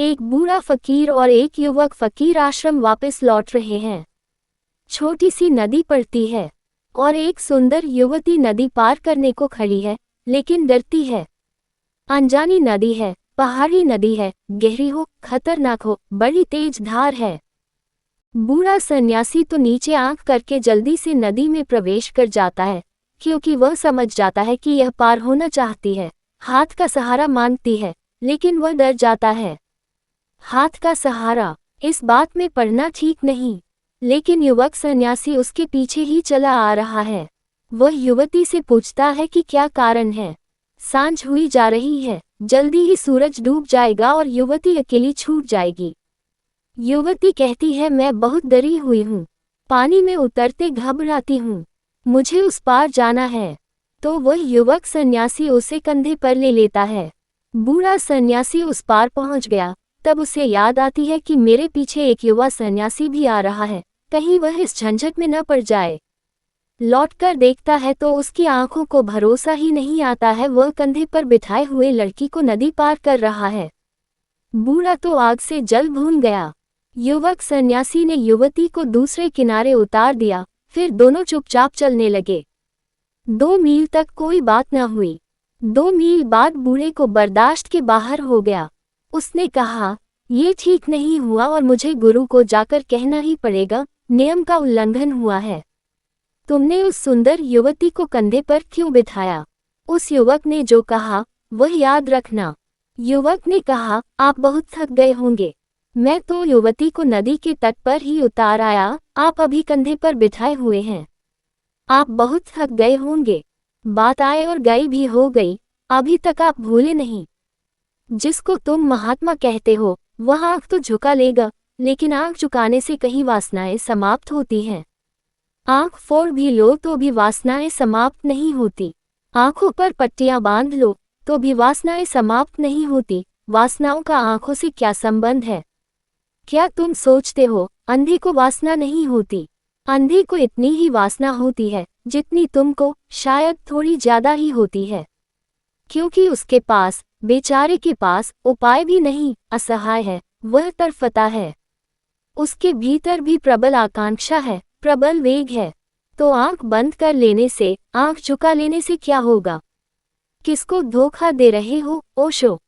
एक बूढ़ा फकीर और एक युवक फकीर आश्रम वापस लौट रहे हैं। छोटी सी नदी पड़ती है और एक सुंदर युवती नदी पार करने को खड़ी है, लेकिन डरती है। अनजानी नदी है, पहाड़ी नदी है, गहरी हो, खतरनाक हो, बड़ी तेज धार है। बूढ़ा सन्यासी तो नीचे आंख करके जल्दी से नदी में प्रवेश कर जाता है, क्योंकि वह समझ जाता है कि यह पार होना चाहती है। हाथ का सहारा मांगती है, लेकिन वह डर जाता है। हाथ का सहारा, इस बात में पड़ना ठीक नहीं, लेकिन युवक सन्यासी उसके पीछे ही चला आ रहा है। वह युवती से पूछता है कि क्या कारण है। सांझ हुई जा रही है, जल्दी ही सूरज डूब जाएगा और युवती अकेली छूट जाएगी। युवती कहती है, मैं बहुत डरी हुई हूँ, पानी में उतरते घबराती हूँ, मुझे उस पार जाना है। तो वह युवक सन्यासी उसे कंधे पर ले लेता है। बूढ़ा सन्यासी उस पार पहुँच गया। तब उसे याद आती है कि मेरे पीछे एक युवा सन्यासी भी आ रहा है, कहीं वह इस झंझट में न पड़ जाए। लौटकर देखता है तो उसकी आंखों को भरोसा ही नहीं आता है, वह कंधे पर बिठाए हुए लड़की को नदी पार कर रहा है। बूढ़ा तो आग से जल भून गया। युवक सन्यासी ने युवती को दूसरे किनारे उतार दिया, फिर दोनों चुपचाप चलने लगे। 2 मील तक कोई बात न हुई। 2 मील बाद बूढ़े को बर्दाश्त के बाहर हो गया। उसने कहा, ये ठीक नहीं हुआ और मुझे गुरु को जाकर कहना ही पड़ेगा, नियम का उल्लंघन हुआ है। तुमने उस सुंदर युवती को कंधे पर क्यों बिठाया? उस युवक ने जो कहा वह याद रखना। युवक ने कहा, आप बहुत थक गए होंगे, मैं तो युवती को नदी के तट पर ही उतार आया, आप अभी कंधे पर बिठाए हुए हैं। आप बहुत थक गए होंगे, बात आए और गई भी हो गई, अभी तक आप भूले नहीं। जिसको तुम महात्मा कहते हो वह आंख तो झुका लेगा, लेकिन आंख झुकाने से कहीं वासनाएं समाप्त होती हैं। आंख फोड़ भी लो तो भी वासनाएं समाप्त नहीं होती। आंखों पर पट्टियां बांध लो तो भी वासनाएं समाप्त नहीं होती। वासनाओं का आंखों से क्या संबंध है? क्या तुम सोचते हो अंधे को वासना नहीं होती? अंधे को इतनी ही वासना होती है जितनी तुमको, शायद थोड़ी ज्यादा ही होती है, क्योंकि उसके पास, बेचारे के पास उपाय भी नहीं, असहाय है, वह तड़फता है। उसके भीतर भी प्रबल आकांक्षा है, प्रबल वेग है। तो आंख बंद कर लेने से, आंख झुका लेने से क्या होगा? किसको धोखा दे रहे हो, ओशो?